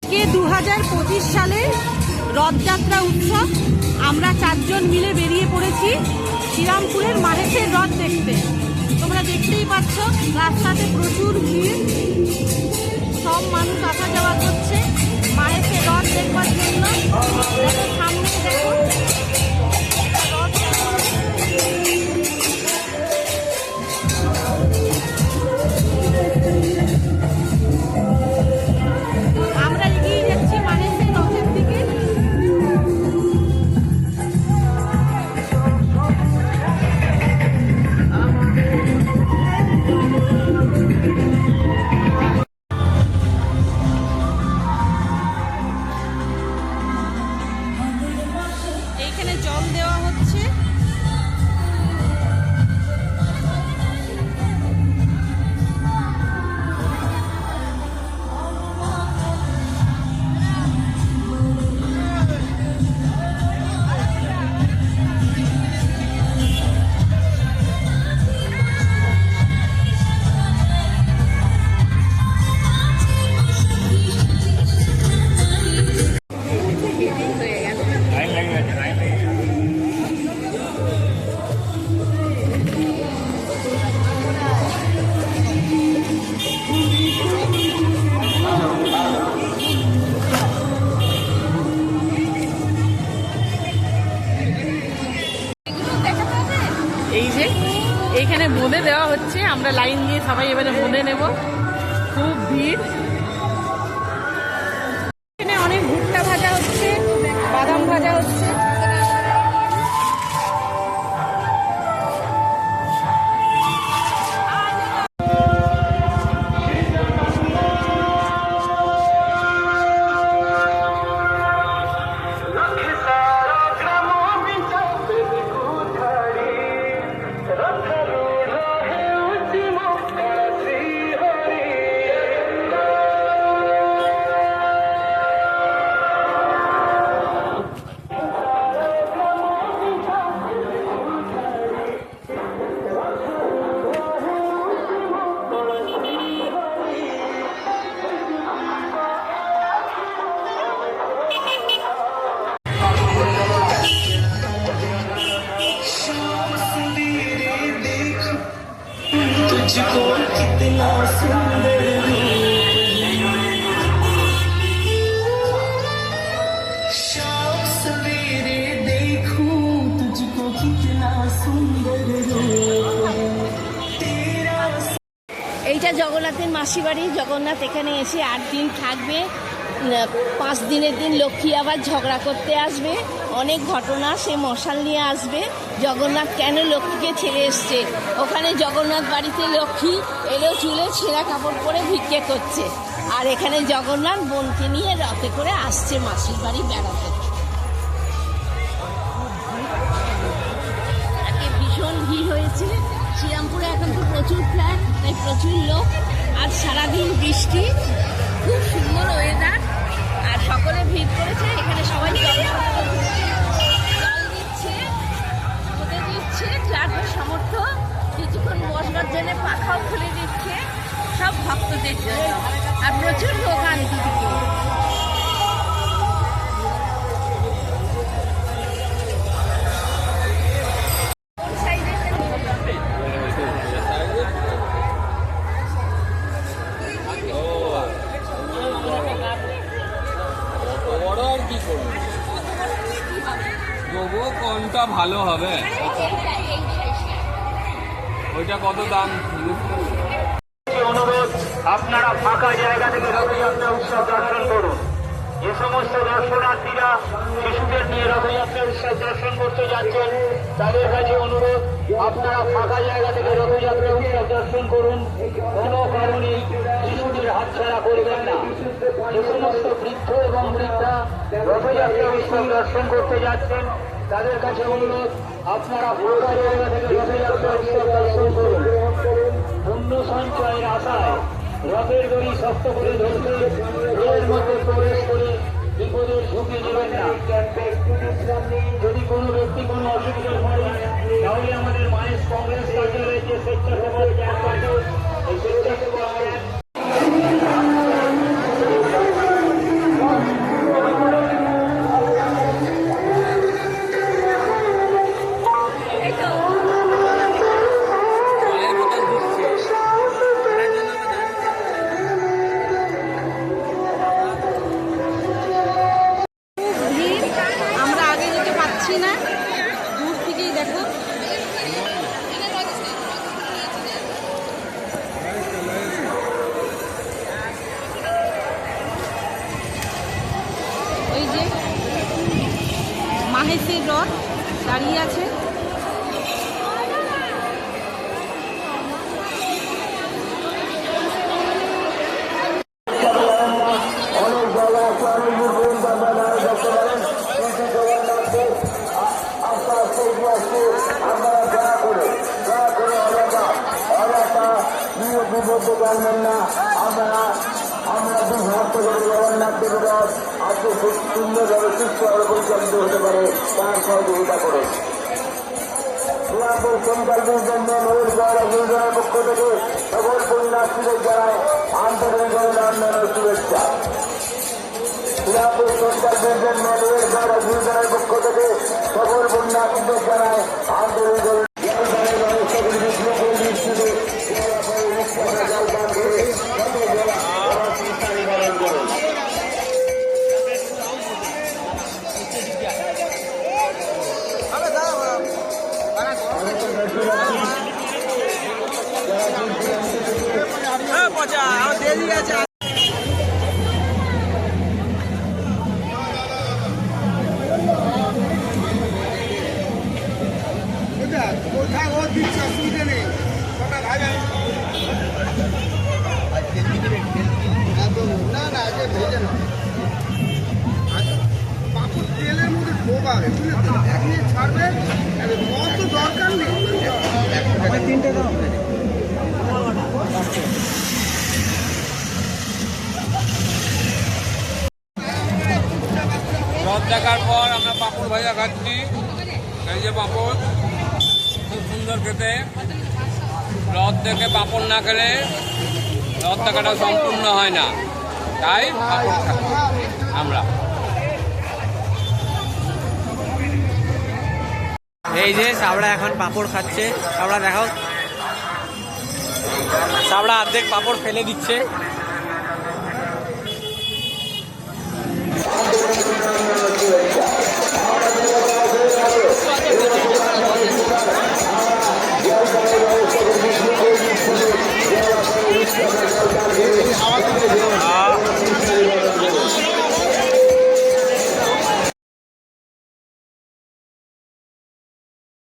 আজকে 2025 সালের রথযাত্রা উৎসব। আমরা 4 জন মিলে বেরিয়ে পড়েছি শ্রীরামপুরের মাহেশের রথ দেখতে। তোমরা দেখতেই পাচ্ছ রাস্তাতে প্রচুর ভিড়, সব মানুষ আসা যাওয়া করছে মাহেশের রথ দেখবার জন্য। দেখো সামনে, দেখো আমরা এগিয়ে যাচ্ছি মাহেশের রথের দিকে। এইখানে জল দেওয়া হচ্ছে। এই যে এইখানে বোঁদে দেওয়া হচ্ছে, আমরা লাইন দিয়ে সবাই এবারে বোঁদে নেব। খুব ভিড়। এখানে অনেক ভুট্টা ভাজা হচ্ছে, বাদাম ভাজা হচ্ছে। तुझको कितना सुंदर शाम सवेरे देखूं तुझको कितना सुंदर तेरा। এইটা জগন্নাথের মাসি বাড়ি। জগন্নাথ এখানে এসে 8 দিন থাকবে। 5 দিনের দিন লক্ষ্মী আবার ঝগড়া করতে আসবে। অনেক ঘটনা, সে মশাল নিয়ে আসবে। জগন্নাথ কেন লক্ষ্মীকে ছেড়ে এসছে, ওখানে জগন্নাথ বাড়িতে লক্ষ্মী এলো চুলে ছেঁড়া কাপড় পরে ভিক্ষে করছে, আর এখানে জগন্নাথ বোনকে নিয়ে রথে করে আসছে মাসির বাড়ি বেড়াতে। আজকে ভীষণ ভিড় হয়েছে শ্রীরামপুরে। এখন তো প্রচুর ফ্ল্যাট, তাই প্রচুর লোক। আর সারাদিন বৃষ্টি, খুব সুন্দর ওয়েদার, আর সকলে ভিড় করেছে। এখানে সবাই জল দিচ্ছে, ওদের দিচ্ছে, যার সামর্থ্য কিছুক্ষণ বসবার জন্য পাখাও খুলে দিচ্ছে সব ভক্তদের জন্য। আর প্রচুর দোকান দিদিকে। কোনটা ভালো হবে, ওইটা কত দাম? অনুরোধ, আপনারা ফাঁকা জায়গা থেকে রথযাত্রা উৎসব দর্শন করুন। যে সমস্ত দর্শনার্থীরা শিশুদের নিয়ে রথযাত্রা উৎসব দর্শন করতে যাচ্ছেন তাদের কাছে অনুরোধ, আপনারা ফাঁকা জায়গা থেকে রথযাত্রা উৎসব দর্শন করুন। কোনো কারণে শিশুদের হাতছাড়া করবেন না। যে সমস্ত বৃদ্ধ এবং বৃদ্ধা রথযাত্রা উৎসব দর্শন করতে যাচ্ছেন তাদের কাছে অনুরোধ, আপনারা ফাঁকা জায়গা থেকে রথযাত্রা উৎসব দর্শন করুন। পুণ্য সঞ্চয়ের আশায় রথের দড়ি শক্ত করে ধরতে এর মধ্যে প্রবেশ করে বিপদের ঝুঁকি নেবেন না। যদি কোনো ব্যক্তি কোনো অসুবিধার পড়ে তাহলে আমাদের মায়ের কংগ্রেস কার্যালয়ে যে স্বেচ্ছাসেবক ক্যাম্প আছে এই স্বেচ্ছাসেবক এই যে মাহেশের রথ দাঁড়িয়ে আছে। অনেক জায়গা আছে, অনেক দূর পর্যন্ত আপনারা দেখতে পারেন। কিন্তু জগন্নাথকে আস্তে আস্তে এগিয়ে আসছে। আপনারা দয়া করে অযথা বিপদে জানবেন না। আমরা বিভ্রান্ত করে জগন্নাথ দেবের রথ আজকে খুব সুন্দরভাবে সুস্থভাবে পরিচালিত হতে পারে, তার সহযোগিতা করে। শ্রীরামপুর সেন্ট্রাল ডিভিশন মেয়র গুরুজনের পক্ষ থেকে সকল পুণ্যার্থীদের জানায় আন্তরিক অভিনন্দন ও শুভেচ্ছা। শ্রীরামপুর সেন্ট্রাল ডিভিশন মেয়র গুরুজনের পক্ষ থেকে সকল পুণ্যার্থীদের জানায় আন্তরিক তেলের মধ্যে ঢোকাবে, এখন ছাড়বে, অত দরকার নেই। তিনটে দাও। রথ দেখার পর আমরা পাঁপড় ভাজা খাচ্ছি। এই যে পাঁপড়, খুব সুন্দর খেতে। রথ দেখে পাঁপড় না খেলে রথ দেখাটা সম্পূর্ণ হয় না, তাই পাঁপড় খাচ্ছি আমরা। এই যে সাবড়া এখন পাঁপড় খাচ্ছে। সাবড়া দেখাও, সাবড়া অর্ধেক পাঁপড় ফেলে দিচ্ছে।